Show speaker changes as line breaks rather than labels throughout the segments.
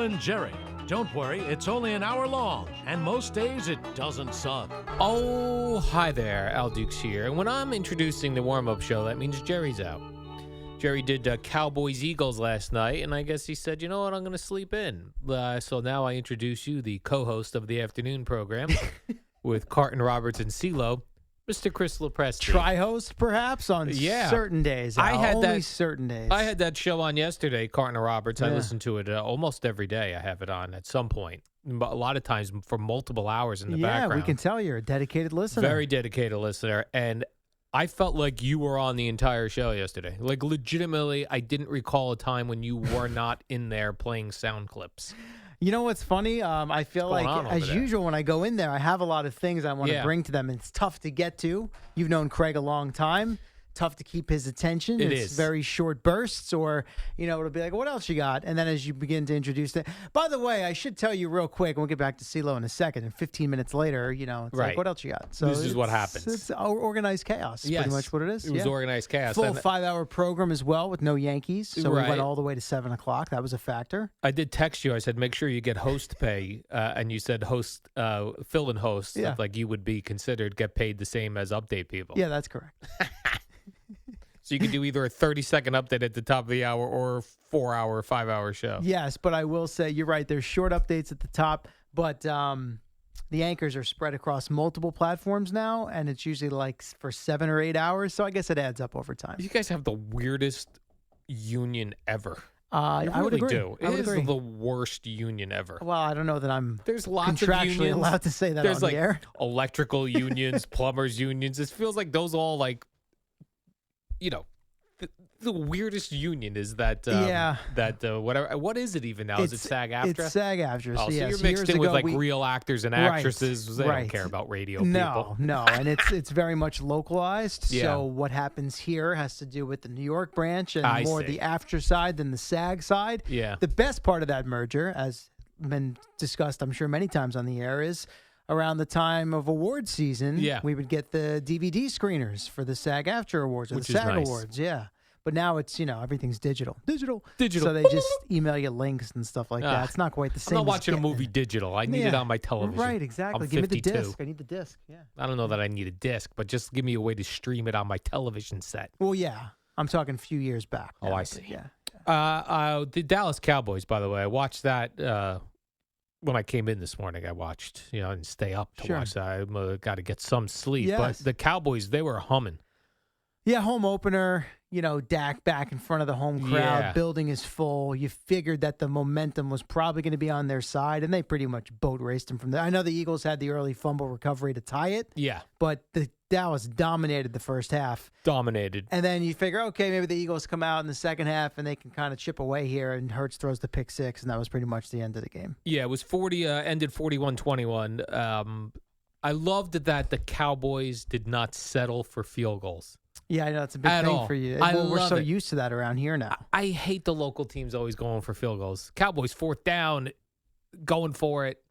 and Jerry. Don't worry, it's only an hour long, and most days it doesn't suck.
Oh, hi there, Al Dukes here. And when I'm introducing the warm-up show, that means Jerry's out. Jerry did Cowboys-Eagles last night, and I guess he said, you know what, I'm going to sleep in. So now I introduce you, the co-host of the afternoon program, with Carton Roberts and CeeLo, Mr. Chris Lopresti.
Tri-host, perhaps, on certain days. Certain days.
I had that show on yesterday, Carton Roberts. I listen to it almost every day. I have it on at some point. A lot of times for multiple hours in the background.
Yeah, we can tell you're a dedicated listener.
Very dedicated listener. And I felt like you were on the entire show yesterday. Like, legitimately, I didn't recall a time when you were not in there playing sound clips.
You know what's funny? I feel like, as usual, when I go in there, I have a lot of things I want to bring to them. And it's tough to get to. You've known Craig a long time. Tough to keep his attention. It's very short bursts, or, it'll be like, what else you got? And then as you begin to introduce it. By the way, I should tell you real quick, and we'll get back to CeeLo in a second, and 15 minutes later, it's like, what else you got? So
this is what happens.
It's organized chaos. Yes. Pretty much what it is.
It was organized chaos.
Full 5-hour program as well with no Yankees. So we went all the way to 7 o'clock. That was a factor.
I did text you. I said, make sure you get host pay. And you said host, fill in host.
Yeah.
Like you would be considered, get paid the same as update people.
Yeah, that's correct.
So you can do either a 30-second update at the top of the hour or a 4-hour, 5-hour show.
Yes, but I will say you're right. There's short updates at the top, but the anchors are spread across multiple platforms now, and it's usually like for 7 or 8 hours. So I guess it adds up over time.
You guys have the weirdest union ever.
I would agree.
Do. It is the worst union ever.
Well, I don't know that I'm
There's lots
contractually
of unions.
allowed to say that
There's
on the air.
Electrical unions, plumbers unions. It feels like those all the weirdest union is that whatever. What is it even now? Is it SAG-AFTRA?
It's SAG-AFTRA.
Oh, so you're mixed in with real actors and actresses. They don't care about radio people.
No, and it's very much localized.
Yeah.
So what happens here has to do with the New York branch and more the AFTRA side than the SAG side.
Yeah.
The best part of that merger, as been discussed, I'm sure many times on the air, is around the time of award season, we would get the DVD screeners for the SAG-AFTRA awards or the SAG awards. Yeah. But now it's, everything's digital. Digital.
So
they just email you links and stuff like that. It's not quite the same.
I'm not watching a movie digital. I need it on my television.
Right, exactly. Give me the disc. I need the disc. Yeah.
I don't know that I need a disc, but just give me a way to stream it on my television set.
Well, yeah. I'm talking a few years back.
Oh, I see.
Yeah.
The Dallas Cowboys, by the way, I watched that when I came in this morning. I watched, I didn't stay up to watch that. I got to get some sleep.
Yes.
But the Cowboys, they were humming.
Yeah, home opener, Dak back in front of the home crowd, building is full. You figured that the momentum was probably going to be on their side, and they pretty much boat raced them from there. I know the Eagles had the early fumble recovery to tie it.
Yeah.
But the Dallas dominated the first half.
Dominated.
And then you figure, okay, maybe the Eagles come out in the second half and they can kind of chip away here, and Hurts throws the pick six, and that was pretty much the end of the game.
Yeah, it was ended 41-21. I loved that the Cowboys did not settle for field goals.
Yeah, I know it's a big thing for you. We're so used to that around here now.
I hate the local teams always going for field goals. Cowboys 4th down, going for it.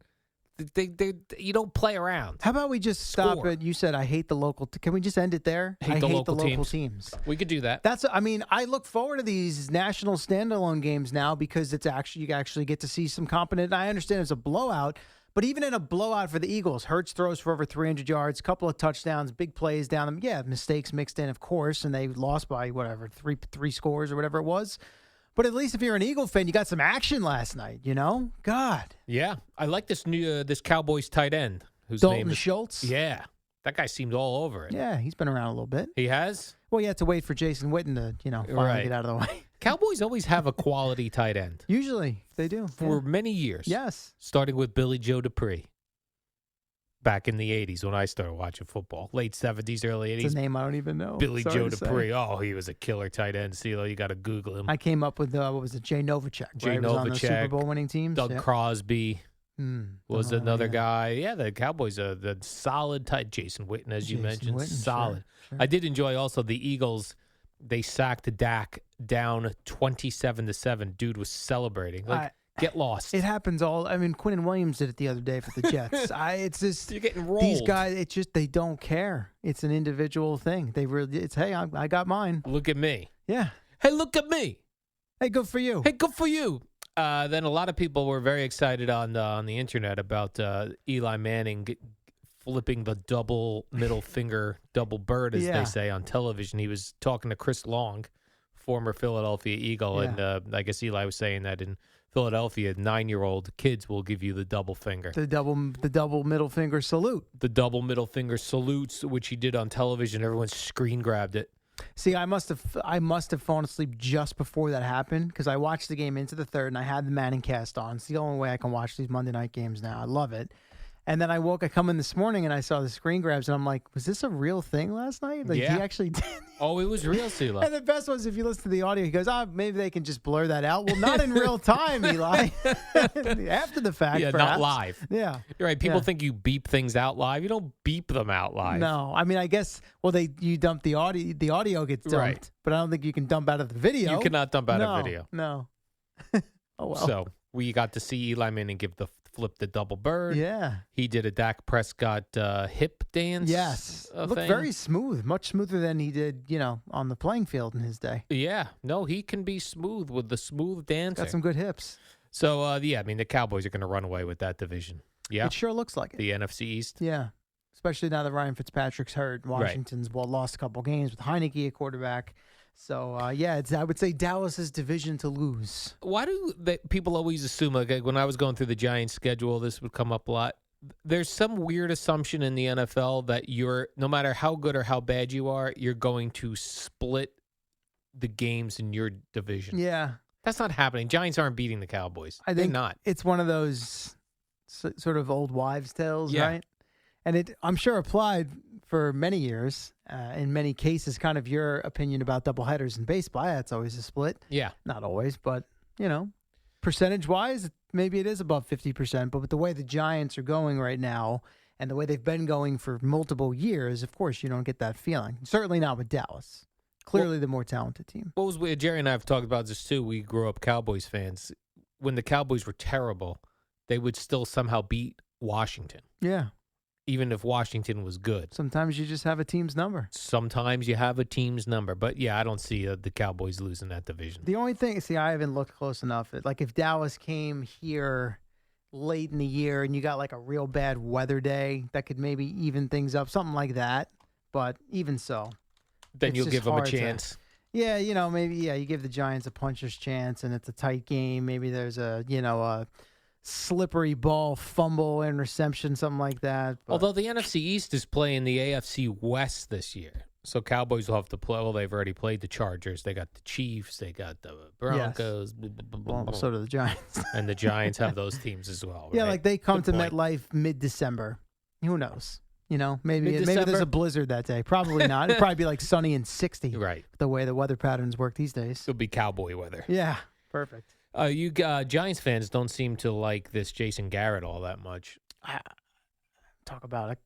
You don't play around.
How about we just stop it? You said I hate the local. Can we just end it there? I hate the local teams.
We could do that.
I look forward to these national standalone games now because you actually get to see some competent. I understand it's a blowout. But even in a blowout for the Eagles, Hurts throws for over 300 yards, couple of touchdowns, big plays down them. Yeah, mistakes mixed in, of course, and they lost by three scores or whatever it was. But at least if you're an Eagle fan, you got some action last night, God.
Yeah, I like this new this Cowboys tight end whose
Dalton
name is
Schultz.
Yeah, that guy seemed all over it.
Yeah, he's been around a little bit.
He has?
Well, you had to wait for Jason Witten to, finally get out of the way.
Cowboys always have a quality tight end.
Usually, they do.
For many years.
Yes.
Starting with Billy Joe Dupree back in the 80s when I started watching football. Late 70s, early 80s.
It's a name I don't even know.
Billy Joe Dupree. Oh, he was a killer tight end. CeeLo, you got to Google him.
I came up with, Jay Novacek.
Jay
Novacek. Was on the Super Bowl winning teams.
Doug Crosby was another guy. Yeah, the Cowboys, the solid tight. Jason Witten, as you mentioned, solid. Sure. I did enjoy also the Eagles. They sacked Dak down 27-7. Dude was celebrating. Get lost.
It happens all. I mean, Quinnen Williams did it the other day for the Jets. It's just
you're getting rolled.
These guys, they don't care. It's an individual thing. Hey, I got mine.
Look at me.
Yeah.
Hey, look at me.
Hey, good for you.
Hey, good for you. Then a lot of people were very excited on the internet about Eli Manning flipping the double middle finger, double bird, as they say on television. He was talking to Chris Long, former Philadelphia Eagle, and I guess Eli was saying that in Philadelphia, 9-year-old kids will give you the double finger.
The double middle finger salute.
The double middle finger salutes, which he did on television. Everyone screen grabbed it.
See, I must have fallen asleep just before that happened because I watched the game into the third and I had the Manning cast on. It's the only way I can watch these Monday night games now. I love it. And then I come in this morning and I saw the screen grabs and I'm like, was this a real thing last night? Like he actually did.
Oh, it was real, Sela.
And the best was if you listen to the audio, he goes, maybe they can just blur that out. Well, not in real time, Eli. After the fact,
yeah,
perhaps.
not live.
Yeah.
You're right. People think you beep things out live. You don't beep them out live.
No. I mean, I guess, you dump the audio gets dumped,
right.
But I don't think you can dump out of the video.
You cannot dump out of video.
No. Oh, well.
So we got to see Eli Manning flip the double bird.
Yeah.
He did a Dak Prescott hip dance.
Yes. Looked
thing.
very smooth, much smoother than he did, on the playing field in his day.
Yeah. No, he can be smooth with the smooth dancer.
Got some good hips.
So, I mean, the Cowboys are going to run away with that division. Yeah.
It sure looks like it.
The NFC East.
Yeah. Especially now that Ryan Fitzpatrick's hurt. Washington's lost a couple games with Heineke at quarterback. So, I would say Dallas's division to lose.
Why do people always assume, like when I was going through the Giants schedule, this would come up a lot. There's some weird assumption in the NFL that no matter how good or how bad you are, you're going to split the games in your division.
Yeah.
That's not happening. Giants aren't beating the Cowboys.
I think
They're not.
It's one of those sort of old wives' tales,
Yeah.
right? And it, I'm sure, applied for many years. In many cases, kind of your opinion about doubleheaders in baseball. That's always a split.
Yeah.
Not always, but, percentage-wise, maybe it is above 50%. But with the way the Giants are going right now and the way they've been going for multiple years, of course, you don't get that feeling. Certainly not with Dallas. Clearly the more talented team.
What was weird, Jerry and I have talked about this too. We grew up Cowboys fans. When the Cowboys were terrible, they would still somehow beat Washington.
Yeah.
Even if Washington was good.
Sometimes you just have a team's number.
Sometimes you have a team's number. But, yeah, I don't see the Cowboys losing that division.
The only thing, I haven't looked close enough. Like, if Dallas came here late in the year and you got, like, a real bad weather day, that could maybe even things up, something like that. But even so.
Then you'll give them a chance.
Maybe, you give the Giants a puncher's chance and it's a tight game. Maybe there's a slippery ball, fumble, interception, something like that. But.
Although the NFC East is playing the AFC West this year. So Cowboys will have to play. Well, they've already played the Chargers. They got the Chiefs. They got the Broncos.
Yes. Well, so do the Giants.
And the Giants have those teams as well. Right?
Yeah, like they come
Good
to
point.
MetLife mid-December. Who knows? Maybe
Mid-December?
there's a blizzard that day. Probably not. It'd probably be like sunny and 60.
Right.
The way the weather patterns work these days.
It'll be cowboy weather.
Yeah. Perfect.
You Giants fans don't seem to like this Jason Garrett all that much.
Talk about it.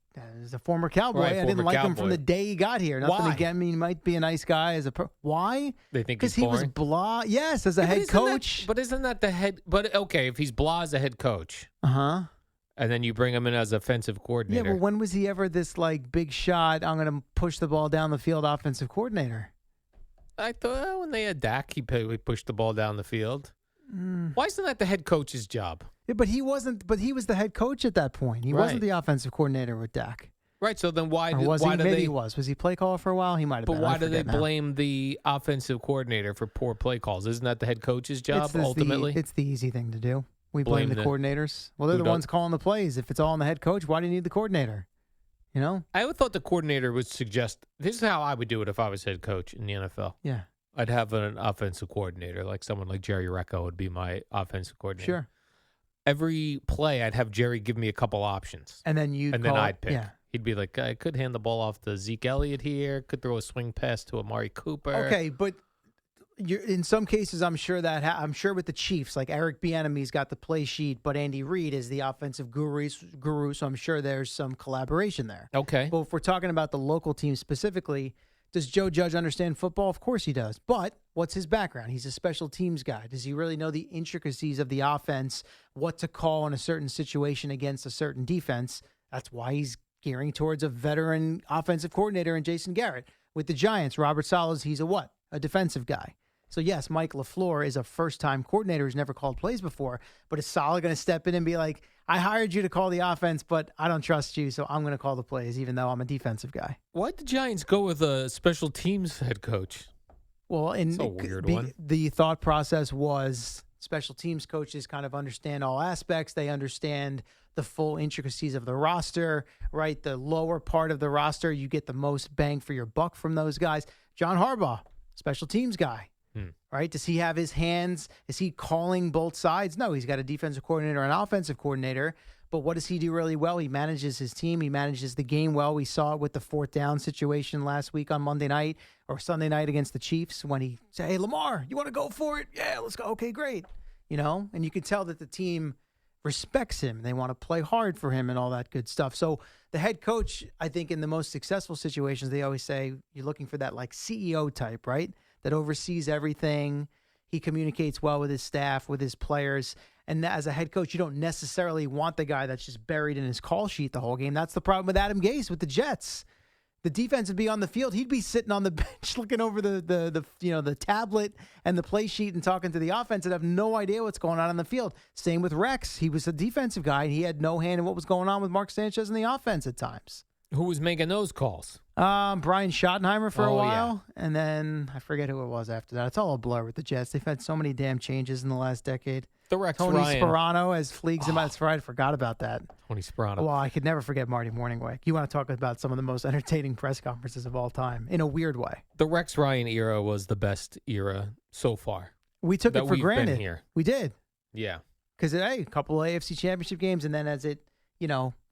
As a former Cowboy,
Right,
I didn't
former
like him
Cowboy.
from the day he got here. Nothing
Why?
again. I mean, he might be a nice guy Why?
They think
Because
he's
he was
boring?
blah. Yes, as a head coach.
But isn't that the head? But okay, if he's blah as a head coach,
Uh-huh.
and then you bring him in as offensive
Yeah,
coordinator.
but when was he ever this like big shot? I'm going to push the ball down the field offensive coordinator.
I thought when they had Dak, he pushed the ball down the field. Why isn't that the head coach's job?
Yeah, but he wasn't. But he was the head coach at that point. He wasn't
Right.
the offensive coordinator with Dak.
Right. So then why?
Or
do
was he?
why do
Maybe
they?
he was. Was he play caller for a while? He might have
But
been.
why
I
do they
forget now.
blame the offensive coordinator for poor play calls? Isn't that the head coach's job ultimately?
It's the easy thing to do. We blame the coordinators. Well, they're
who
the
does-
ones calling the plays. If it's all on the head coach, why do you need the coordinator?
I would thought the coordinator would suggest. This is how I would do it if I was head coach in the NFL.
Yeah.
I'd have an offensive coordinator, like someone like Jerry Recco would be my offensive coordinator.
Sure.
Every play, I'd have Jerry give me a couple options,
And then
and then I'd pick.
Yeah.
He'd be like, I could hand the ball off to Zeke Elliott here, could throw a swing pass to Amari Cooper.
Okay, but in some cases, I'm sure I'm sure with the Chiefs, like Eric Bieniemy's got the play sheet, but Andy Reid is the offensive guru. So I'm sure there's some collaboration there.
Okay.
But if we're talking about the local team specifically, does Joe Judge understand football? Of course he does. But what's his background? He's a special teams guy. Does he really know the intricacies of the offense, what to call in a certain situation against a certain defense? That's why he's gearing towards a veteran offensive coordinator in Jason Garrett. With the Giants, Robert Saleh, he's a what? A defensive guy. So, yes, Mike LaFleur is a first-time coordinator who's never called plays before, but is Saleh going to step in and be like, I hired you to call the offense, but I don't trust you, so I'm going to call the plays, even though I'm a defensive guy?
Why'd the Giants go with a special teams head coach?
Well,
It's a weird one.
The thought process was special teams coaches kind of understand all aspects. They understand the full intricacies of the roster, right? The lower part of the roster, you get the most bang for your buck from those guys. John Harbaugh, special teams guy. Right? Does he have his hands? Is he calling both sides? No, he's got a defensive coordinator and an offensive coordinator. But what does he do really well? He manages his team. He manages the game well. We saw it with the 4th down situation last week on Monday night or Sunday night against the Chiefs when he said, hey, Lamar, you want to go for it? Yeah, let's go. Okay, great. And you could tell that the team respects him. They want to play hard for him and all that good stuff. So the head coach, I think in the most successful situations, they always say you're looking for that like CEO type, right? That oversees everything. He communicates well with his staff, with his players. And as a head coach, you don't necessarily want the guy that's just buried in his call sheet the whole game. That's the problem with Adam Gase with the Jets. The defense would be on the field. He'd be sitting on the bench looking over the tablet and the play sheet and talking to the offense and have no idea what's going on the field. Same with Rex. He was a defensive guy, and he had no hand in what was going on with Mark Sanchez in the offense at times.
Who was making those calls?
Brian Schottenheimer for a while,
yeah.
and then I forget who it was after that. It's all a blur with the Jets. They've had so many damn changes in the last decade.
The Rex
Tony
Ryan.
Sperano as Fleegs him. That's right. I forgot about that.
Tony Sperano.
Well, I could never forget Marty Morningweg. You want to talk about some of the most entertaining press conferences of all time in a weird way.
The Rex Ryan era was the best era so far.
We took it for
we've
granted.
Been here.
We did.
Yeah.
Because, hey, a couple of AFC championship games, and then as it,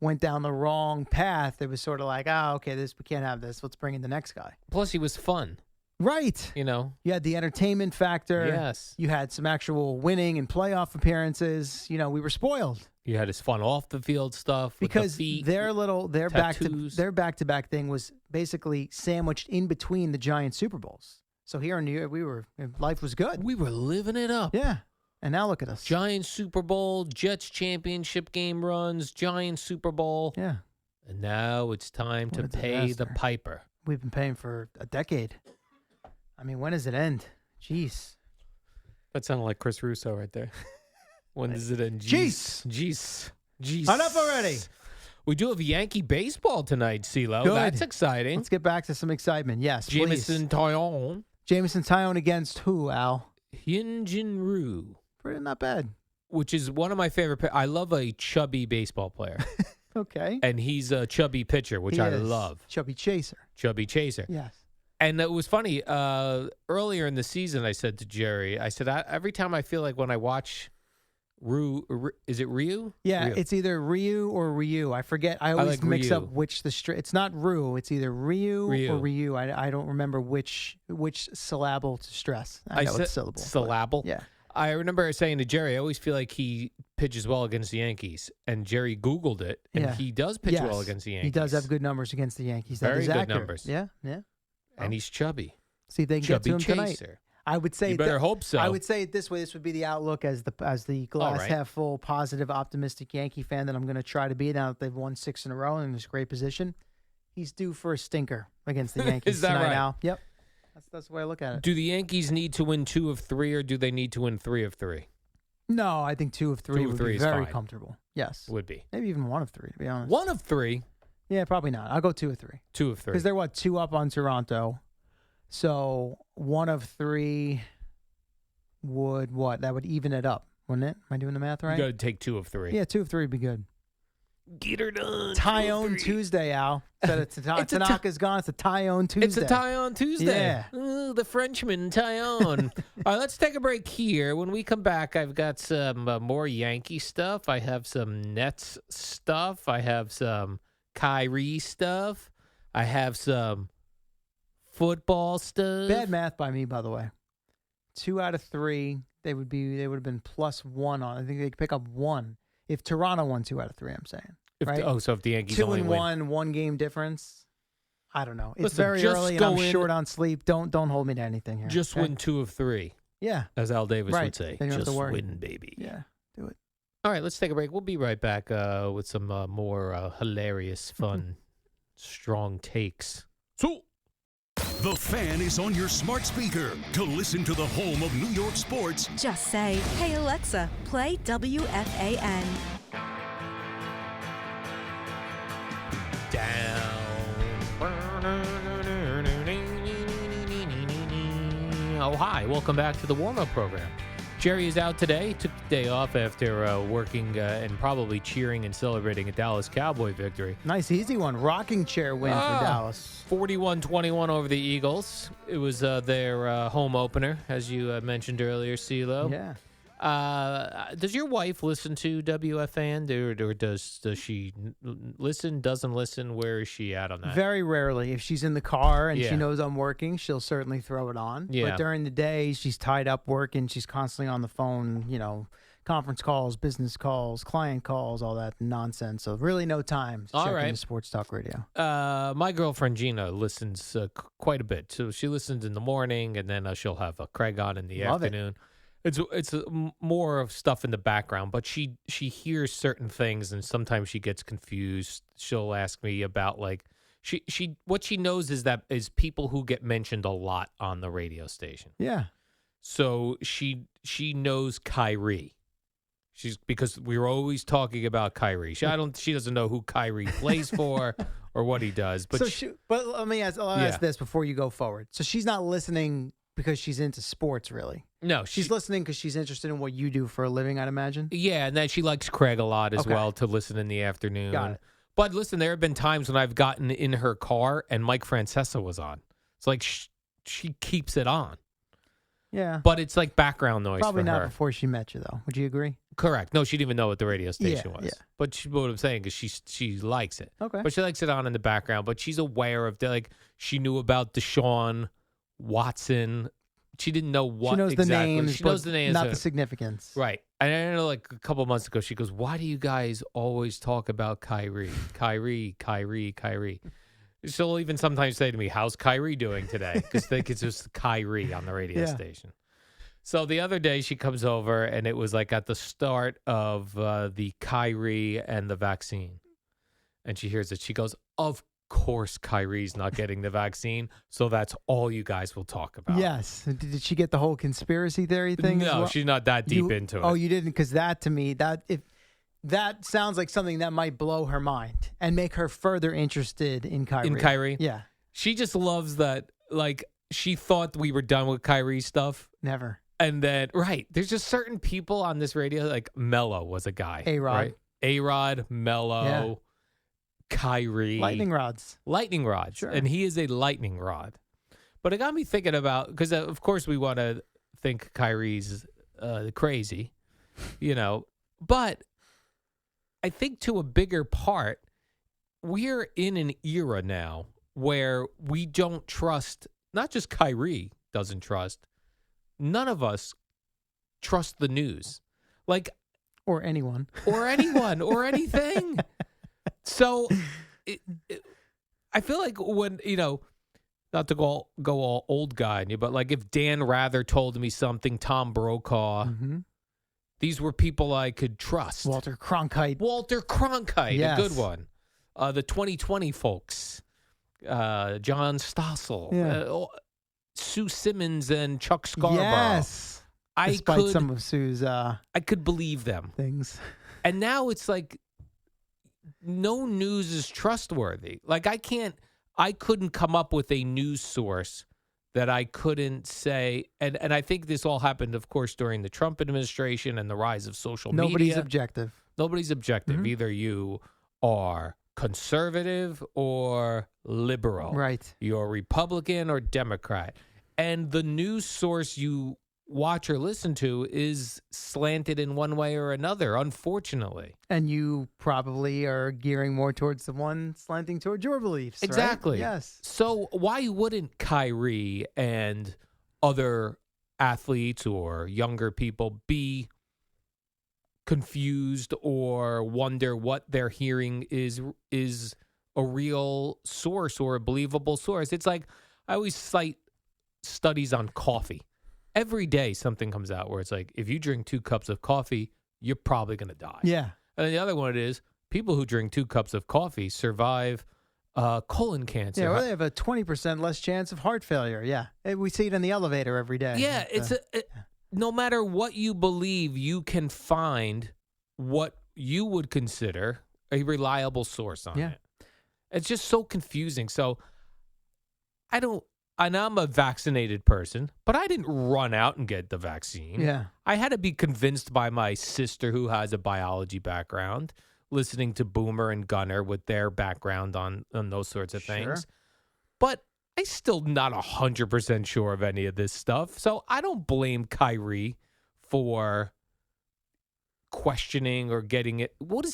went down the wrong path, it was sort of like, okay, we can't have this. Let's bring in the next guy.
Plus, he was fun.
Right.
You
had the entertainment factor.
Yes.
You had some actual winning and playoff appearances. We were spoiled.
You had his fun off the field stuff
Because
with the feet,
their
tattoos.
back-to-back thing was basically sandwiched in between the Giants Super Bowls. So here in New York, life was good.
We were living it up.
Yeah. And now look at us.
Giants Super Bowl, Jets championship game runs, Giants Super Bowl.
Yeah.
And now it's time to pay the piper.
We've been paying for a decade. I mean, when does it end? Jeez.
That sounded like Chris Russo right there. When does it end?
Jeez. Enough already.
We do have Yankee baseball tonight, CeeLo.
Good.
That's exciting.
Let's get back to some excitement. Yes,
Jameson Taillon.
Jameson Taillon against who, Al?
Hyun-Jin Ryu.
Pretty not bad.
Which is one of my favorite. I love a chubby baseball player.
Okay.
And he's a chubby pitcher, which I love.
Chubby chaser.
Chubby chaser.
Yes.
And it was funny. Earlier in the season, I said to Jerry, every time I feel like when I watch is it Ryu?
Yeah,
Ryu.
it's either Ryu or Ryu. I forget. I always
like
mix
Ryu.
up which it's not Ryu. It's either Ryu or Ryu. I don't remember which syllable to stress. I know it's syllable.
Syllable?
Yeah.
I remember saying to Jerry, I always feel like he pitches well against the Yankees. And Jerry Googled it, and he does pitch well against the Yankees.
He does have good numbers against the Yankees. That
Very
is
good
accurate.
numbers.
Yeah.
And he's chubby.
See if they can
Chubby
get to him
chaser.
tonight. I would say
You better hope so.
I would say it this way. This would be the outlook as the glass half full, positive, optimistic Yankee fan that I'm going to try to be now that they've won 6 in a row and in this great position. He's due for a stinker against the Yankees
Is that
tonight,
right?
Al. Yep. That's the way I look at it.
Do the Yankees need to win 2 of 3, or do they need to win 3 of 3?
No, I think 2 of 3
2 of
would
3
be
is
very
fine.
comfortable. Yes.
Would be.
Maybe even 1 of 3, to be honest.
1 of 3?
Yeah, probably not. I'll go 2 of 3.
2 of 3.
Because they're, 2 up on Toronto. So 1 of 3 would what? That would even it up, wouldn't it? Am I doing the math right?
You got to take 2 of 3.
Yeah, 2 of 3 would be good.
Get her done.
Tyone Tuesday, Al. Tanaka's gone. It's a Tyone Tuesday.
It's a Tyone Tuesday.
Yeah.
Ooh, the Frenchman, Tyone. All right, let's take a break here. When we come back, I've got some more Yankee stuff. I have some Nets stuff. I have some Kyrie stuff. I have some football stuff.
Bad math by me, by the way. 2 out of 3, they would have been +1 on. I think they could pick up 1 if Toronto won 2 out of 3. I'm saying. Right?
So if the Yankees
2
only
and
win.
1 game difference. I don't know. It's
Listen,
very
just
early, and
go
I'm
in-
short on sleep. Don't hold me to anything here.
Just
okay?
win 2 of 3,
Yeah.
as Al Davis
Right.
would say.
Then you don't have to
Just
worry.
win, baby.
Yeah. Do it.
All right, let's take a break. We'll be right back with some more hilarious, fun, strong takes. So.
The Fan is on your smart speaker to listen to the home of New York sports.
Just say, "Hey Alexa, play WFAN."
Oh, hi. Welcome back to the warm-up program. Jerry is out today. Took the day off after working and probably cheering and celebrating a Dallas Cowboy victory.
Nice, easy one. Rocking chair win for Dallas.
41-21 over the Eagles. It was their home opener, as you mentioned earlier, CeeLo.
Yeah.
Does your wife listen to WFAN, or does she listen, doesn't listen? Where is she at on that?
Very rarely. If she's in the car and
Yeah.
she knows I'm working, she'll certainly throw it on.
Yeah.
But during the day, she's tied up working. She's constantly on the phone, conference calls, business calls, client calls, all that nonsense. So really no time to
All
check
right.
into sports talk radio.
My girlfriend Gina listens quite a bit. So she listens in the morning, and then she'll have Craig on in the
Love it.
afternoon. It's more of stuff in the background, but she hears certain things, and sometimes she gets confused. She'll ask me about what she knows is people who get mentioned a lot on the radio station.
Yeah.
So she knows Kyrie. Because we were always talking about Kyrie. She doesn't know who Kyrie plays for or what he does. But
but let me ask this before you go forward. So she's not listening because she's into sports, really.
No,
She's listening because she's interested in what you do for a living, I'd imagine.
Yeah, and then she likes Craig a lot as
Okay.
well to listen in the afternoon.
Got it.
But listen, there have been times when I've gotten in her car and Mike Francesa was on. It's like she keeps it on.
Yeah.
But it's like background noise
Probably
for
not
her.
before she met you, though. Would you agree?
Correct. No, she didn't even know what the radio station was.
Yeah.
But what I'm saying is she likes it.
Okay.
But she likes it on in the background. But she's aware of she knew about Deshaun Watson. She didn't know what
she knows
exactly.
the names,
She knows the names,
not the significance.
right? And I know, like a couple months ago, she goes, "Why do you guys always talk about Kyrie? Kyrie?" She'll even sometimes say to me, "How's Kyrie doing today?" Because they think it's just Kyrie on the radio
Yeah.
station. So the other day she comes over, and it was like at the start of the Kyrie and the vaccine, and she hears it. She goes, "Of course Kyrie's not getting the vaccine, so that's all you guys will talk about."
Yes. Did she get the whole conspiracy theory thing? as
No,
well?
she's not that deep into it.
Oh, you didn't? Because that, to me, that sounds like something that might blow her mind and make her further interested in Kyrie.
In Kyrie?
Yeah.
She just loves that. Like, she thought we were done with Kyrie stuff.
Never.
And then, right, there's just certain people on this radio, like Mello was a guy.
A-Rod.
Right? A-Rod, Mello,
Yeah.
Kyrie.
Lightning rods.
Lightning rods.
Sure.
And he is a lightning rod. But it got me thinking about, because of course we want to think Kyrie's crazy, but I think to a bigger part, we're in an era now where we don't trust, not just Kyrie doesn't trust, none of us trust the news. Like,
Or anyone.
or anyone or anything. So I feel like when, not to go all old guy on you, but like if Dan Rather told me something, Tom Brokaw, these were people I could trust.
Walter Cronkite.
A good
Yes.
one. The 2020 folks, John Stossel,
Yeah.
Sue Simmons and Chuck Scarborough.
Yes. Despite some of Sue's
I could believe them.
things.
And now it's like no news is trustworthy. Like I couldn't come up with a news source that I couldn't say. And I think this all happened, of course, during the Trump administration and the rise of social
Nobody's
media.
objective.
Nobody's objective. Either you are conservative or liberal.
Right.
You're Republican or Democrat. And the news source you watch or listen to is slanted in one way or another, unfortunately.
And you probably are gearing more towards the one slanting towards your beliefs. right?
Exactly.
Yes.
So why wouldn't Kyrie and other athletes or younger people be confused or wonder what they're hearing is a real source or a believable source? It's like I always cite studies on coffee. Every day something comes out where it's like, if you drink 2 cups of coffee, you're probably going to die.
Yeah.
And then the other one is people who drink 2 cups of coffee survive colon cancer.
Yeah, well, they have a 20% less chance of heart failure. Yeah. We see it in the elevator every day.
Yeah, no matter what you believe, you can find what you would consider a reliable source on it. It's just so confusing. So and I'm a vaccinated person, but I didn't run out and get the vaccine.
Yeah.
I had to be convinced by my sister, who has a biology background, listening to Boomer and Gunner with their background on those sorts of things. But I'm still not 100% sure of any of this stuff. So I don't blame Kyrie for questioning or getting it. What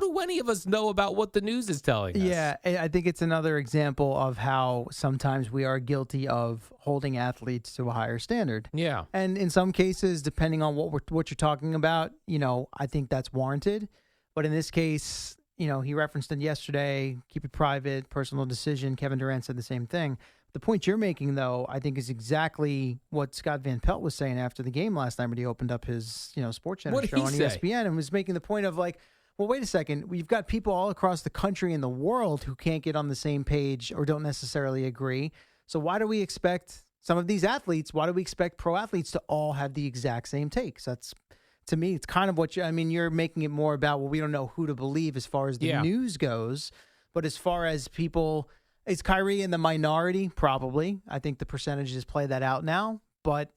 do any of us know about what the news is telling us?
Yeah, I think it's another example of how sometimes we are guilty of holding athletes to a higher standard.
Yeah.
And in some cases, depending on what you're talking about, I think that's warranted. But in this case, he referenced it yesterday, keep it private, personal decision. Kevin Durant said the same thing. The point you're making, though, I think is exactly what Scott Van Pelt was saying after the game last night when he opened up his, Sports Center show on ESPN and was making the point of like, well, wait a second. We've got people all across the country and the world who can't get on the same page or don't necessarily agree. So why do we expect some of these athletes, why do we expect pro athletes to all have the exact same takes? That's, to me, it's kind of what you're making it more about, well, we don't know who to believe as far as the news goes. But as far as people, is Kyrie in the minority? Probably. I think the percentages play that out now. But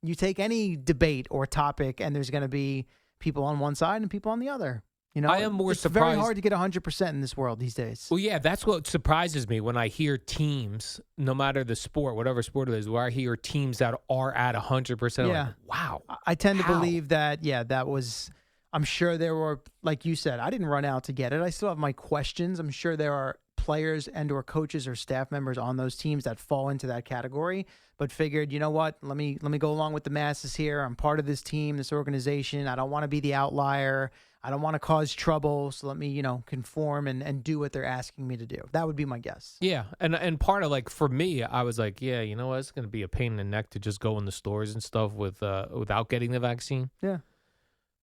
you take any debate or topic and there's going to be people on one side and people on the other.
I am more surprised.
It's very hard to get 100% in this world these days.
Well, yeah, that's what surprises me when I hear teams, no matter the sport, whatever sport it is, where I hear teams that are at 100%.
Yeah.
Like, wow.
I tend to believe that, that was, I'm sure there were, like you said, I didn't run out to get it. I still have my questions. I'm sure there are players and or coaches or staff members on those teams that fall into that category, but figured, you know what, let me go along with the masses here. I'm part of this team, this organization. I don't want to be the outlier. I don't want to cause trouble, so let me, conform and do what they're asking me to do. That would be my guess.
Yeah, and part of, like, for me, I was like, yeah, you know what, it's going to be a pain in the neck to just go in the stores and stuff without getting the vaccine.
Yeah.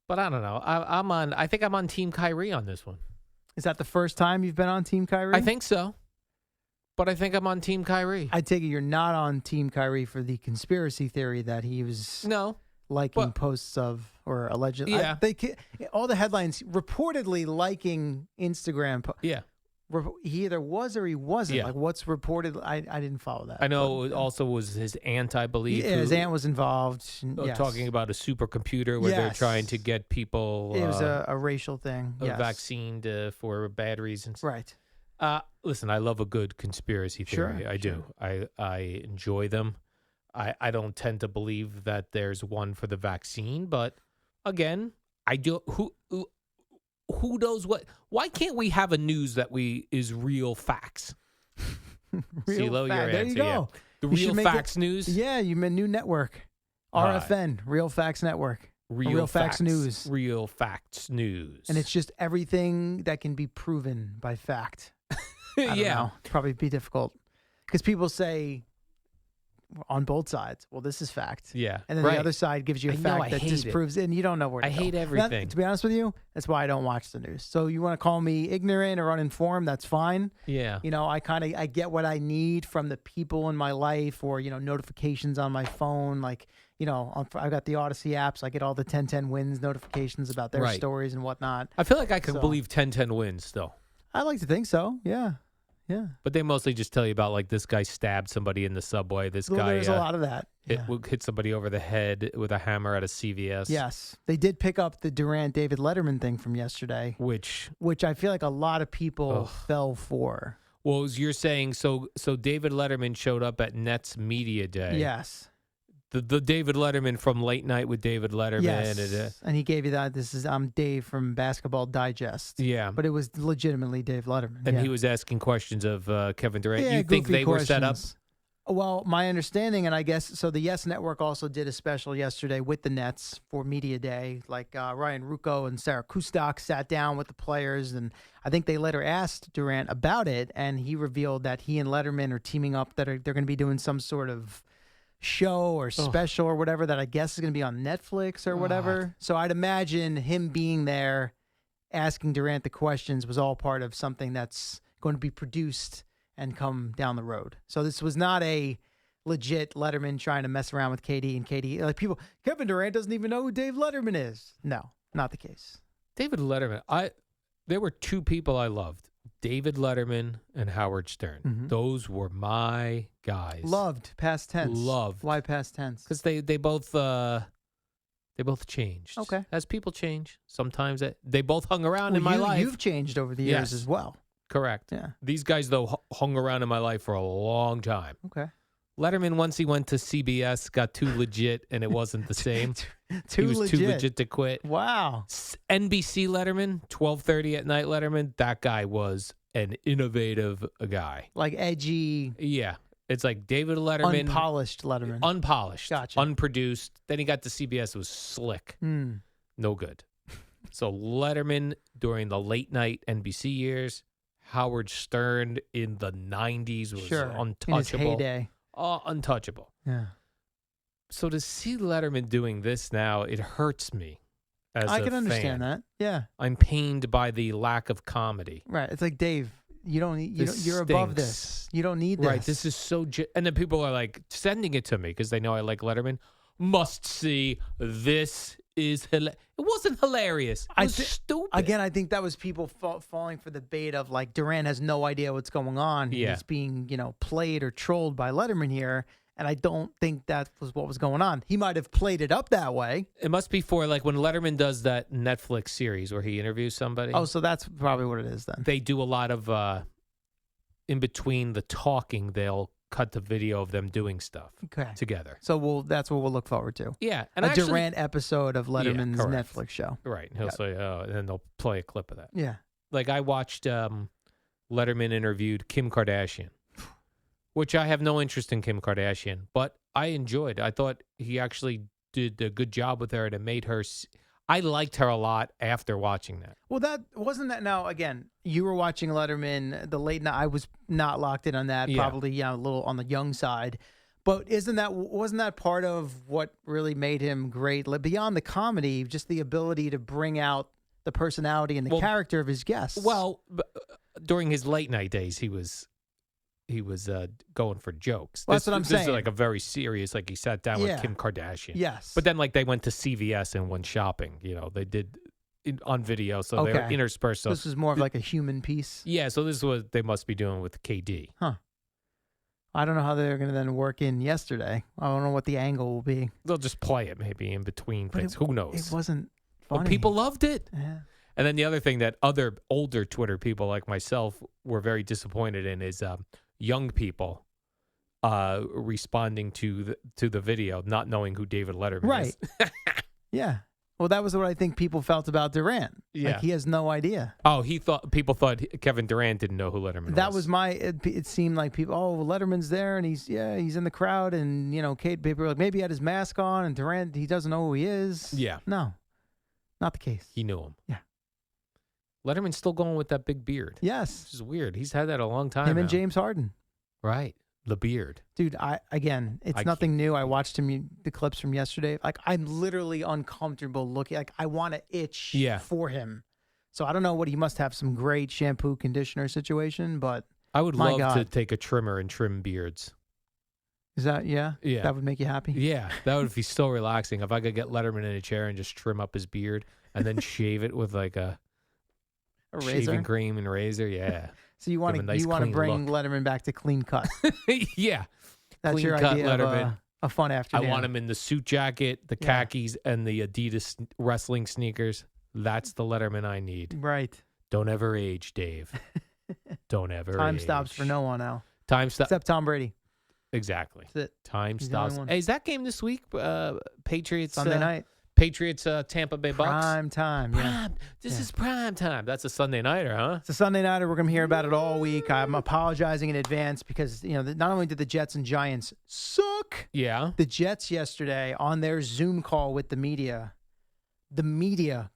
But I don't know. I think I'm on Team Kyrie on this one.
Is that the first time you've been on Team Kyrie?
I think so. But I think I'm on Team Kyrie.
I take it you're not on Team Kyrie for the conspiracy theory that he was liking posts of, or allegedly.
Yeah.
All the headlines reportedly liking Instagram.
Yeah.
He either was or he wasn't.
Yeah.
Like, what's reported, I didn't follow that.
I know it also was his aunt, I believe.
Yeah, his aunt was involved. Yes.
Talking about a supercomputer where they're trying to get people.
It was a racial thing.
Vaccine for bad reasons.
Right.
Listen, I love a good conspiracy theory.
Sure,
I do. I enjoy them. I don't tend to believe that there's one for the vaccine, but again, I do. Who knows what? Why can't we have a news that is real facts? CeeLo, your answer.
There you go.
Yeah. The Real Facts News?
Yeah, you meant new network. RFN, Real Facts Network. Real Facts News.
Real Facts News.
And it's just everything that can be proven by fact. I don't know. Probably be difficult. Because people say on both sides, well, this is fact.
Yeah.
And then the other side gives you a fact that disproves it, and you don't know where to go.
I hate everything.
To be honest with you, that's why I don't watch the news. So you want to call me ignorant or uninformed, that's fine.
Yeah.
I get what I need from the people in my life, or, notifications on my phone. Like, I've got the Odyssey apps. I get all the 10-10 wins notifications about their stories and whatnot.
I feel like I could believe 10-10 wins still.
I like to think so. Yeah. Yeah.
But they mostly just tell you about, like, this guy stabbed somebody in the subway. This guy.
There's a lot of that.
Hit somebody over the head with a hammer at a CVS.
Yes. They did pick up the Durant-David Letterman thing from yesterday. Which I feel like a lot of people fell for.
Well, you're saying, so David Letterman showed up at Nets Media Day.
Yes.
The David Letterman from Late Night with David Letterman.
Yes. And he gave you that. I'm Dave from Basketball Digest.
Yeah.
But it was legitimately Dave Letterman.
And he was asking questions of Kevin Durant. You think they were set up?
Well, my understanding, and I guess, so the Yes Network also did a special yesterday with the Nets for Media Day. Like Ryan Rucco and Sarah Kustok sat down with the players, and I think they later asked Durant about it, and he revealed that he and Letterman are teaming up, that they're going to be doing some sort of show or special or whatever that I guess is going to be on Netflix or whatever. So I'd imagine him being there asking Durant the questions was all part of something that's going to be produced and come down the road. So this was not a legit Letterman trying to mess around with KD and KD. Like people, Kevin Durant doesn't even know who Dave Letterman is. No, not the case.
David Letterman. There were two people I loved. David Letterman and Howard Stern.
Mm-hmm.
Those were my guys.
Loved, past tense.
Loved.
Why past tense?
Because they both changed.
Okay.
As people change, sometimes they both hung around in my life.
You've changed over the years
Yes.
as well.
Correct.
Yeah.
These guys, though, hung around in my life for a long time.
Okay.
Letterman, once he went to CBS, got too legit, and it wasn't the same.
Too
he was too legit to quit.
Wow.
NBC Letterman, 12:30 at night Letterman, that guy was an innovative guy.
Like edgy,
Yeah. It's like David Letterman.
unpolished Letterman.
Unpolished.
Gotcha.
Unproduced. Then he got to CBS. It was slick. No good. So Letterman during the late night NBC years. Howard Stern in the 90s was untouchable.
In his heyday.
Untouchable.
Yeah.
So to see Letterman doing this now, it hurts me as
I
a
can understand
fan.
that. Yeah.
I'm pained by the lack of comedy.
Right. It's like, Dave, you don't need,
This
you're above
stinks.
this. You don't need this.
Right. This is so... and then people are like sending it to me because they know I like Letterman. Must see. This is... It wasn't hilarious. It was stupid.
Again, I think that was people falling for the bait of like Durant has no idea what's going on.
Yeah.
He's being, played or trolled by Letterman here. And I don't think that was what was going on. He might have played it up that way.
It must be for like when Letterman does that Netflix series where he interviews somebody.
Oh, so that's probably what it is then.
They do a lot of in between the talking, they'll cut the video of them doing stuff together.
So that's what we'll look forward to.
Yeah. And
a Durant episode of Letterman's
correct.
Netflix show.
Right. He'll say, oh, and then they'll play a clip of that.
Yeah.
Like I watched Letterman interviewed Kim Kardashian, which I have no interest in Kim Kardashian, but I enjoyed. I thought he actually did a good job with her and it made her... I liked her a lot after watching that.
Well, that wasn't that. Now, again, you were watching Letterman, the late night. I was not locked in on that.
Yeah.
Probably, a little on the young side. But wasn't that part of what really made him great? Beyond the comedy, just the ability to bring out the personality and the character of his guests.
Well, during his late night days, he was going for jokes.
Well, that's what I'm saying.
This is like a very serious, like he sat down with Kim Kardashian.
Yes.
But then like they went to CVS and went shopping. They did it on video, so they were interspersed. So
this was more of like a human piece.
Yeah, so this is what they must be doing with KD.
Huh. I don't know how they're going to then work in yesterday. I don't know what the angle will be.
They'll just play it maybe in between things. Who knows?
It wasn't funny.
Well, people loved it.
Yeah.
And then the other thing that other older Twitter people like myself were very disappointed in is young people responding to the video, not knowing who David Letterman is.
Yeah. Well, that was what I think people felt about Durant.
Yeah.
Like he has no idea.
Oh, people thought Kevin Durant didn't know who Letterman was.
That was it seemed like people, Letterman's there and he's in the crowd and, Kate, people were like, maybe he had his mask on and Durant, he doesn't know who he is.
Yeah.
No, not the case.
He knew him.
Yeah.
Letterman's still going with that big beard.
Yes.
Which is weird. He's had that a long time
Him
now.
and James Harden.
Right. The beard.
Dude, it's nothing new. I watched the clips from yesterday. Like, I'm literally uncomfortable looking. Like, I want to itch for him. So I don't know he must have some great shampoo conditioner situation, but
I would love to take a trimmer and trim beards.
Is that, yeah? That would make you happy?
Yeah. That would be so relaxing. If I could get Letterman in a chair and just trim up his beard and then shave it with like a
razor?
Shaving cream and razor, yeah.
So you want to bring Letterman back to clean cut?
Yeah,
that's
clean
your
cut
idea
Letterman.
of a fun afternoon.
I want him in the suit jacket, the khakis, and the Adidas wrestling sneakers. That's the Letterman I need.
Right.
Don't ever age, Dave. Don't ever.
Time
age.
stops for no one now.
Time stops.
Except Tom Brady.
Exactly.
That's it.
Time
He's
stops.
the only one.
Hey, is that game this week? Patriots
Sunday night.
Patriots, Tampa Bay Bucks.
Prime time. Yeah.
This is prime time. That's a Sunday nighter, huh?
It's a Sunday nighter. We're going to hear about it all week. I'm apologizing in advance because, not only did the Jets and Giants suck.
Yeah.
The Jets yesterday on their Zoom call with the media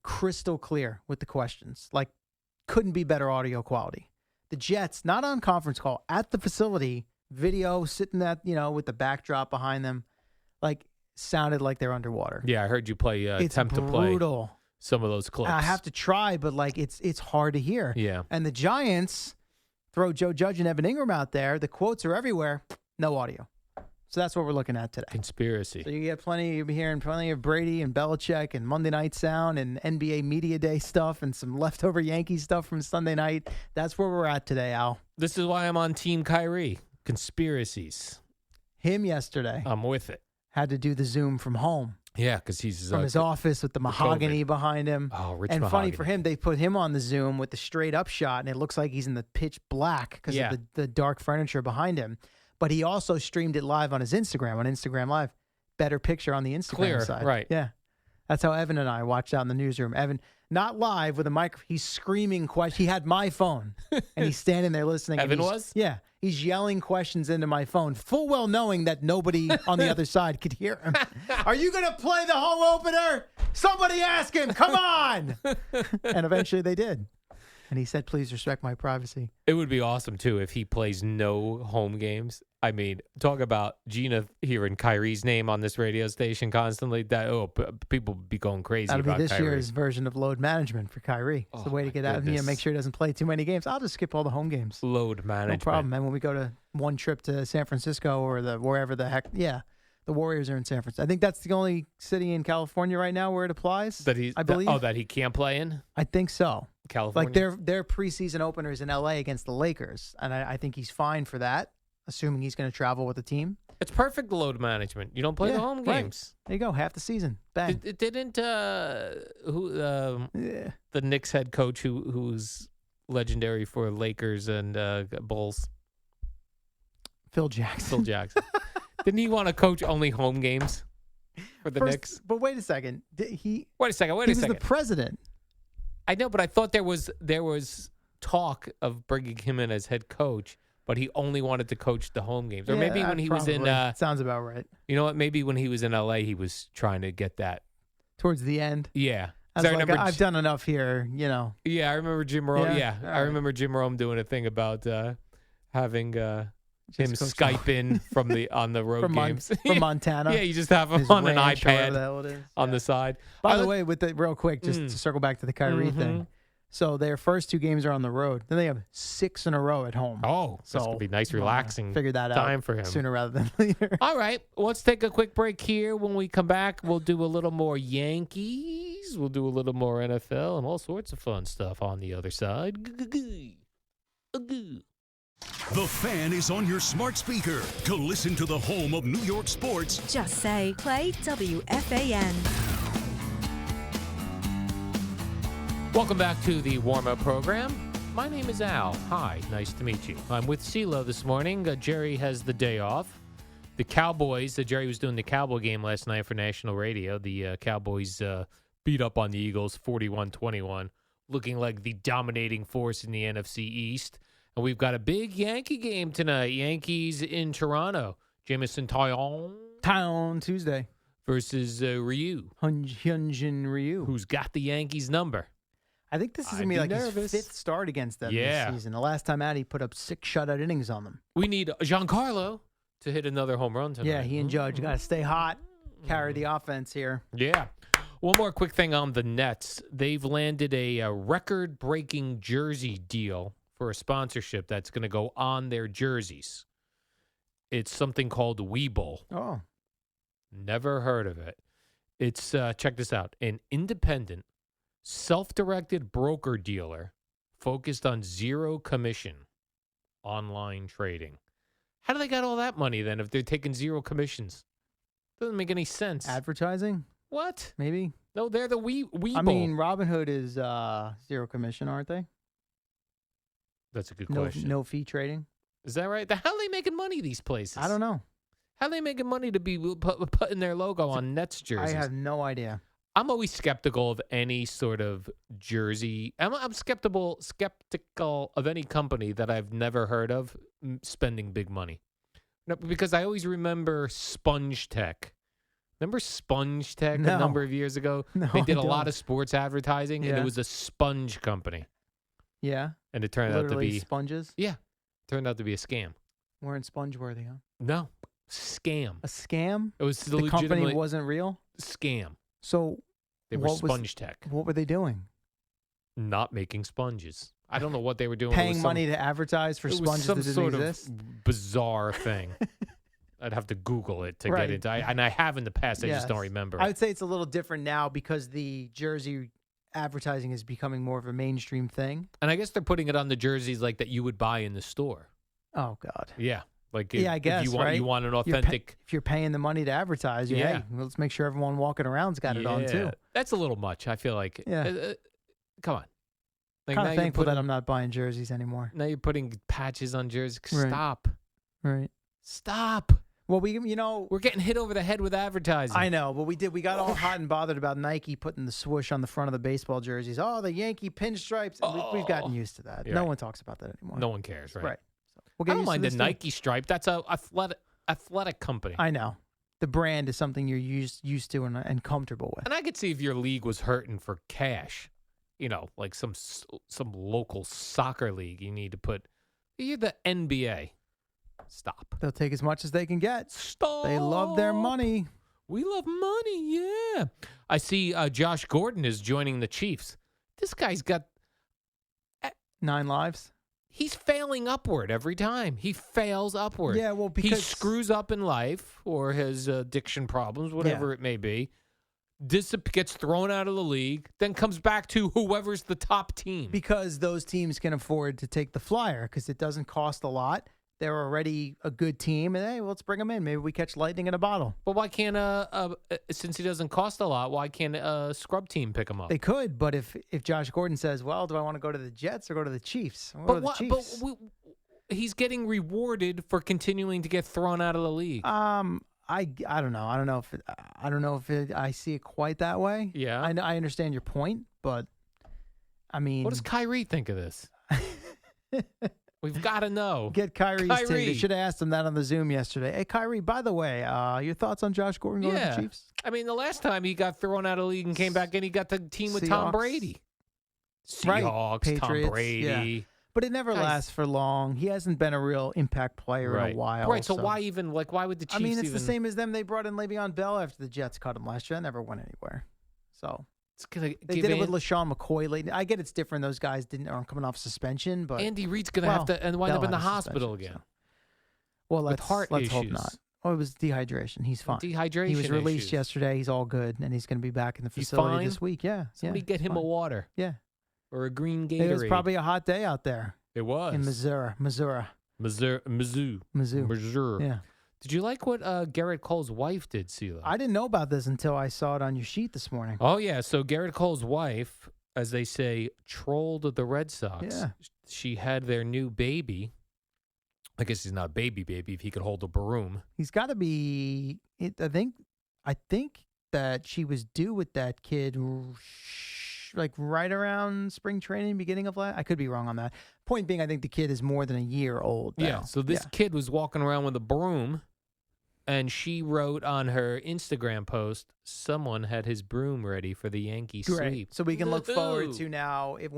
crystal clear with the questions. Like, couldn't be better audio quality. The Jets, not on conference call, at the facility, video sitting at, with the backdrop behind them, like, sounded like they're underwater.
Yeah, I heard you play. Attempt to play some of those clips.
I have to try, but like it's hard to hear.
Yeah.
And the Giants, throw Joe Judge and Evan Ingram out there. The quotes are everywhere. No audio. So that's what we're looking at today.
Conspiracy.
So you'll be hearing plenty of Brady and Belichick and Monday Night Sound and NBA Media Day stuff and some leftover Yankees stuff from Sunday night. That's where we're at today, Al.
This is why I'm on Team Kyrie. Conspiracies.
Him yesterday
I'm with it.
had to do the Zoom from home.
Yeah, because he's
From his office with the mahogany behind him.
Oh, rich
and
mahogany.
funny for him, they put him on the Zoom with the straight up shot, and it looks like he's in the pitch black because of the dark furniture behind him. But he also streamed it live on his Instagram, on Instagram Live. Better picture on the Instagram
Clear,
side.
right.
Yeah. That's how Evan and I watched out in the newsroom. Evan, not live with a mic. He's screaming questions. He had my phone, and he's standing there listening.
Evan
and
was?
Yeah. He's yelling questions into my phone, full well knowing that nobody on the other side could hear him. Are you going to play the home opener? Somebody ask him. Come on. And eventually they did. And he said, please respect my privacy.
It would be awesome, too, if he plays no home games. I mean, talk about Gina hearing Kyrie's name on this radio station constantly. People would be going crazy
That'll
about
be this
Kyrie.
year's version of load management for Kyrie. It's the way to get out of here and make sure he doesn't play too many games. I'll just skip all the home games.
Load management.
No problem. And when we go to one trip to San Francisco or wherever the heck, the Warriors are in San Francisco. I think that's the only city in California right now where it applies. I believe.
That he can't play in?
I think so.
California?
Like their preseason openers in L.A. against the Lakers, and I think he's fine for that, assuming he's going to travel with the team.
It's perfect load management. You don't play the home games.
There you go, half the season. Bang.
Didn't the Knicks head coach who's legendary for Lakers and Bulls,
Phil Jackson.
Didn't he want to coach only home games for the Knicks?
But wait a second.
Wait a second.
He was the president.
I know, but I thought there was talk of bringing him in as head coach, but he only wanted to coach the home games. Or maybe when he was in
sounds about right.
You know what? Maybe when he was in LA, he was trying to get that
towards the end.
Yeah.
I've done enough here, you know.
Yeah, I remember Jim Rome.
Yeah,
I remember Jim Rome doing a thing about having him Skype in on the road games
from Montana.
Yeah, you just have him
His
on an
ranch,
iPad
the hell it is.
on the side.
By the way, real quick, just to circle back to the Kyrie thing. So their first two games are on the road. Then they have 6 in a row at home.
Oh, so that's going to be nice, relaxing
figure that
time
out
for him.
Sooner rather than later.
All right, let's take a quick break here. When we come back, we'll do a little more Yankees. We'll do a little more NFL and all sorts of fun stuff on the other side.
The Fan is on your smart speaker. To listen to the home of New York sports,
Just say, play WFAN.
Welcome back to the warm-up program. My name is Al. Hi, nice to meet you. I'm with CeeLo this morning. Jerry has the day off. The Cowboys, Jerry was doing the Cowboy game last night for national radio. The Cowboys beat up on the Eagles 41-21, looking like the dominating force in the NFC East. And we've got a big Yankee game tonight. Yankees in Toronto. Jameson
Town Tuesday
versus Ryu.
Hyunjin Ryu.
Who's got the Yankees number.
I think this is going to be like his 5th start against them this season. The last time out, he put up 6 shutout innings on them.
We need Giancarlo to hit another home run tonight.
Yeah, he and Judge got to stay hot, carry the offense here.
Yeah. One more quick thing on the Nets. They've landed a record-breaking jersey deal for a sponsorship that's going to go on their jerseys. It's something called Webull.
Oh.
Never heard of it. It's, check this out, an independent, self-directed broker-dealer focused on zero commission online trading. How do they got all that money then if they're taking zero commissions? Doesn't make any sense.
Advertising?
What?
Maybe.
No, they're the Webull.
I mean, Robinhood is zero commission, aren't they?
That's a good question.
No fee trading?
Is that right? How are they making money, these places?
I don't know.
How are they making money to be putting their logo on Nets jerseys?
I have no idea.
I'm always skeptical of any sort of jersey. I'm skeptical of any company that I've never heard of spending big money. No, because I always remember Sponge Tech. Remember Sponge Tech a number of years ago?
No,
they did
I
a lot
don't.
of sports advertising, and it was a sponge company.
Yeah.
And it turned out to be
sponges?
Yeah. Turned out to be a scam.
Weren't sponge-worthy, huh?
No. Scam.
A scam?
It was
the company wasn't real?
Scam.
So
They were Sponge Tech.
What were they doing?
Not making sponges. I don't know what they were doing.
Paying money to advertise for
it was
sponges
some
that didn't
sort
exist?
of bizarre thing. I'd have to Google it to
Right.
get into. And I have in the past. I just don't
Yes.
remember.
I would say it's a little different now because the jersey advertising is becoming more of a mainstream thing.
And I guess they're putting it on the jerseys like that you would buy in the store.
Oh God.
Yeah. Like
I guess,
if you want,
right?
you want an
You're
authentic.
if you're paying the money to advertise, hey,
Yeah.
well, let's make sure everyone walking around's got it on too.
That's a little much. I feel like.
Yeah.
Come on. Like,
Kind
now
of
you're
thankful that
putting-
I'm not buying jerseys anymore.
Now you're putting patches on jerseys.
Right.
Stop.
Right.
Stop.
Well, we're
getting hit over the head with advertising.
I know, but we got all hot and bothered about Nike putting the swoosh on the front of the baseball jerseys. Oh, the Yankee pinstripes. And we've gotten used to that.
You're
No
right.
one talks about that anymore.
No one cares, right?
Right. So we'll
I
get
don't
used to
mind the
this too.
Nike stripe. That's a athletic company.
I know. The brand is something you're used to and comfortable with.
And I could see if your league was hurting for cash, like some local soccer league, you need to put. You're the NBA. Stop.
They'll take as much as they can get.
Stop.
They love their money.
We love money, yeah. I see Josh Gordon is joining the Chiefs. This guy's got.
9 lives.
He's failing upward every time. He fails upward.
Yeah, well,
he
because
screws up in life or has addiction problems, whatever it may be. Gets thrown out of the league, then comes back to whoever's the top team.
because those teams can afford to take the flyer because it doesn't cost a lot. They're already a good team, and hey, let's bring them in. Maybe we catch lightning in a bottle.
But why can't since he doesn't cost a lot, why can't a scrub team pick him up?
They could, but if Josh Gordon says, "Well, do I want to go to the Jets or go to the Chiefs?" I'll go to the Chiefs.
He's getting rewarded for continuing to get thrown out of the league.
I don't know. I don't know if I see it quite that way.
Yeah.
I understand your point, but I mean,
What does Kyrie think of this? We've got to know.
get Kyrie's take?
Kyrie.
They should have asked him that on the Zoom yesterday. Hey, Kyrie, by the way, your thoughts on Josh Gordon going to the Chiefs?
I mean, the last time he got thrown out of the league and came back in, he got the team with Tom
Seahawks.
Brady.
Right.
Seahawks,
Patriots,
Tom Brady.
But it never
Guys.
lasts for long. He hasn't been a real impact player in a while.
Right. So why even why would the Chiefs
I mean, it's
even?
the same as them. They brought in Le'Veon Bell after the Jets cut him last year. That never went anywhere. So
It's gonna
they
give
did it with LaShawn McCoy late. I get it's different. Those guys aren't coming off suspension, but
Andy Reid's gonna have to and wind
they'll
up in the
have a
hospital
suspension,
again.
well,
with heart
let's hope
issues.
not. Oh, it was dehydration. He's fine.
Dehydration.
He was released
issues.
yesterday. He's all good, and he's going to be back in the
He's
facility
fine?
this week. Yeah.
Somebody
yeah,
get
he's
him a
fine.
water
Yeah.
or a green Gatorade.
It was probably a hot day out there
It was
in Missouri.
Mizzou.
Yeah.
Did you like what Garrett Cole's wife did, Sela?
I didn't know about this until I saw it on your sheet this morning.
Oh yeah, so Garrett Cole's wife, as they say, trolled the Red Sox.
Yeah.
She had their new baby. I guess he's not baby if he could hold a broom.
He's got to be. I think that she was due with that kid, like right around spring training, beginning of last. I could be wrong on that. Point being, I think the kid is more than a year old. now.
Yeah. So this kid was walking around with a broom, and she wrote on her Instagram post, "Someone had his broom ready for the Yankee
Great.
sweep."
So we can look forward
Woohoo!
to now if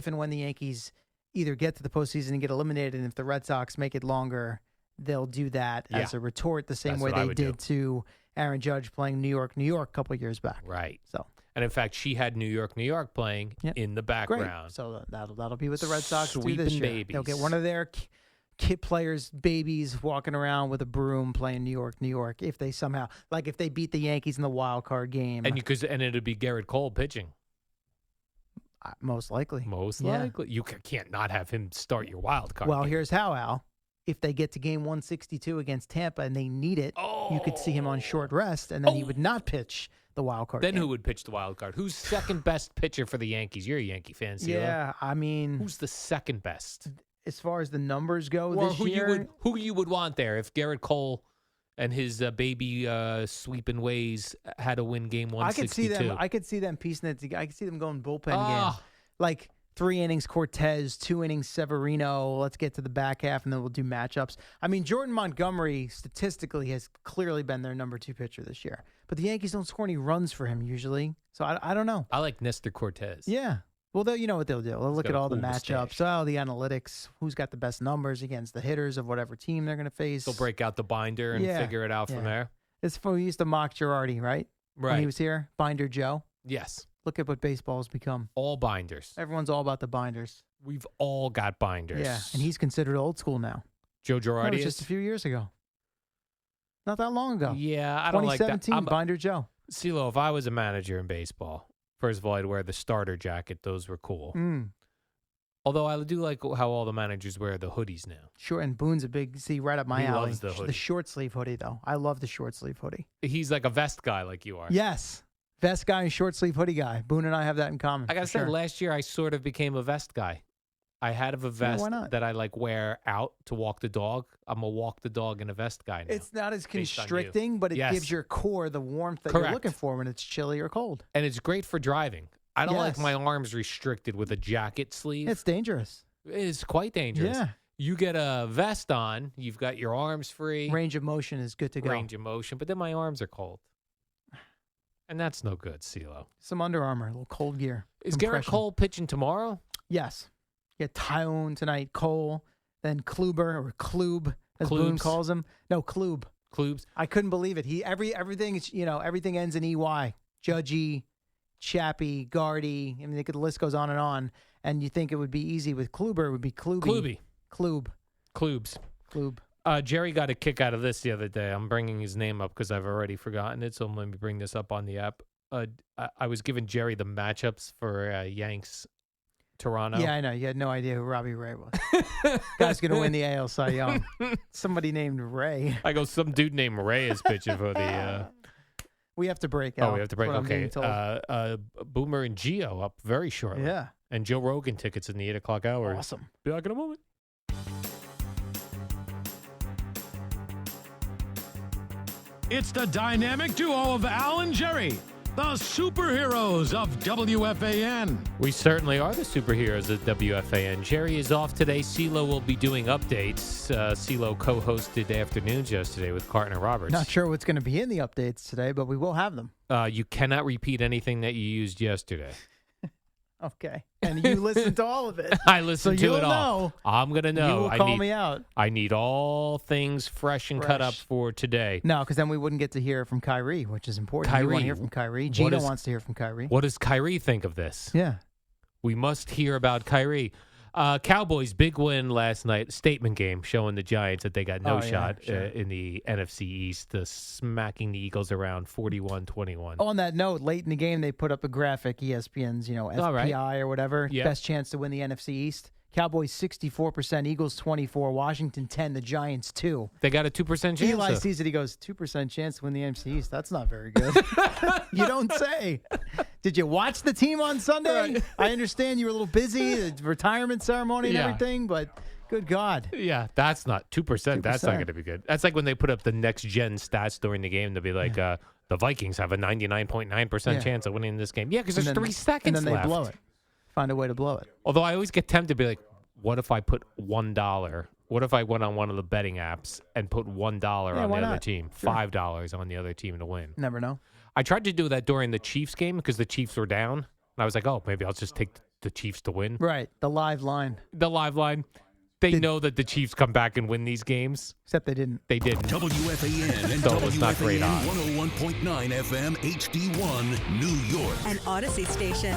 and when the Yankees either get to the postseason and get eliminated, and if the Red Sox make it longer, they'll do that as a retort, the same
That's
way
what I
they
would
did to Aaron Judge playing New York a couple of years back.
Right.
So
And in fact, she had New York playing in the
great.
background.
So that'll be what the Red Sox do
Sweeping
this year.
babies.
They'll get one of their kid players' babies walking around with a broom playing New York. If they somehow, like if they beat the Yankees in the wild card game,
And it'd be Garrett Cole pitching.
most likely.
Most
Yeah.
likely. You can't not have him start your wild card.
Well,
game.
here's how, Al. If they get to game 162 against Tampa and they need it, you could see him on short rest, and then he would not pitch the wild card
Then
game.
who would pitch the wild card? Who's second best pitcher for the Yankees? You're a Yankee fan, Sela.
Yeah, I mean,
Who's the second best?
as far as the numbers go
Or
this
who
year,
you would want there if Garrett Cole and his baby sweeping ways had to win game 162?
I could see them piecing it together. I could see them going bullpen game,
Ah.
like 3 innings Cortez, 2 innings Severino. Let's get to the back half, and then we'll do matchups. I mean, Jordan Montgomery statistically has clearly been their number 2 pitcher this year, but the Yankees don't score any runs for him usually. So I don't know.
I like Nestor Cortez.
Yeah. Well, you know what they'll do. They'll look
got
at
a
all the
cool
matchups,
mustache.
the analytics, who's got the best numbers against the hitters of whatever team they're going to face.
They'll break out the binder and
Yeah,
figure it out from
yeah.
there.
It's for we used to mock Girardi, right? When
Right.
he was here, Binder Joe.
Yes.
Look at what baseball's become.
All binders.
Everyone's all about the binders.
We've all got binders.
Yeah, and he's considered old school now.
Joe
That
Girardi
was
is?
just a few years ago. Not that long ago.
Yeah, I don't like that.
2017, Binder Joe.
CeeLo, if I was a manager in baseball, first of all, I'd wear the starter jacket. Those were cool. Although I do like how all the managers wear the hoodies now.
Sure, and Boone's a big, right up my alley.
Loves the hoodie.
The short sleeve hoodie, though. I love the short sleeve hoodie.
He's like a vest guy like you are.
Yes. Vest guy and short sleeve hoodie guy. Boone and I have that in common.
I got to
for
say,
sure.
last year I sort of became a vest guy. I had a vest
why not?
that I like wear out to walk the dog. I'm a walk the dog and a vest guy now.
It's not as
based on you.
constricting, but it
Yes.
gives your core the warmth that
Correct.
you're looking for when it's chilly or cold.
And it's great for driving. I don't like
Yes.
my arms restricted with a jacket sleeve.
It's dangerous.
It's quite dangerous.
Yeah.
You get a vest on, you've got your arms free,
Range of motion is good to go.
range of motion, but then my arms are cold. And that's no good, CeeLo.
Some Under Armour, a little cold gear.
Is Garrett
compression.
Cole pitching tomorrow?
Yes. You get Tyone tonight, Cole, then Kluber or Klube, as Boone
Klubes.
calls him. No, Klube.
Klubes?
I couldn't believe it. Everything is, everything ends in EY. Judgy, Chappie, Guardy. I mean, the list goes on. And you think it would be easy with Kluber, it would be Klube.
Klube. Klubes.
Klube.
Jerry got a kick out of this the other day. I'm bringing his name up because I've already forgotten it, so let me bring this up on the app. I was giving Jerry the matchups for Yanks Toronto.
Yeah, I know. You had no idea who Robbie Ray was. Guy's going to win the AL Cy Young. Somebody named Ray.
I go, some dude named Ray is pitching for the...
We have to break out.
we have to break.
That's what I'm
Okay.
being told.
Boomer and Gio up very shortly.
Yeah.
And Joe Rogan tickets in the 8 o'clock hour.
Awesome.
Be back in a moment.
It's the dynamic duo of Al and Jerry, the superheroes of WFAN.
We certainly are the superheroes at WFAN. Jerry is off today. CeeLo will be doing updates. CeeLo co-hosted Afternoons yesterday with Carton and Roberts.
Not sure what's going to be in the updates today, but we will have them.
You cannot repeat anything that you used yesterday.
Okay. And you listened to all of it.
I listened
So
to it
you'll
all.
know.
I'm going to know.
You will call me out.
I need all things fresh and cut up
Fresh.
for today.
No, because then we wouldn't get to hear from Kyrie, which is important. You want
Kyrie.
to hear from Kyrie.
What
Gino
is-
wants to hear from Kyrie.
What does Kyrie think of this?
Yeah.
We must hear about Kyrie. Cowboys, big win last night. Statement game showing the Giants that they got no
Oh, yeah,
shot
sure.
in the NFC East, smacking the Eagles around 41-21.
On that note, late in the game, they put up a graphic, ESPN's, FPI
All right.
or whatever.
Yeah.
Best chance to win the NFC East. Cowboys 64%, Eagles 24, Washington 10, the Giants 2.
They got a 2% chance.
Eli
though.
sees it, he goes, 2% chance to win the NFC East. That's not very good. You don't say. Did you watch the team on Sunday?
Right.
I understand you were a little busy, the retirement ceremony and
Yeah.
everything, but good God.
Yeah, that's not 2%. That's not
2%.
going to be good. That's like when they put up the next gen stats during the game. They'll be like, the Vikings have a 99.9%
Yeah.
chance of winning this game. Yeah, because
And
there's
then-
3 seconds
And then
left.
they blow it. Find a way to blow it.
Although I always get tempted to be like, what if I put $1? What if I went on one of the betting apps and put $1 on the
why
other
not?
team,
Sure.
$5 on the other team to win?
Never know.
I tried to do that during the Chiefs game because the Chiefs were down. And I was like, oh, maybe I'll just take the Chiefs to win.
Right. The live line.
The live line. They know that the Chiefs come back and win these games.
Except they didn't.
They didn't.
WFAN and
So it was not great
WFAN
odds.
101.9 FM HD1, New York.
An Odyssey station.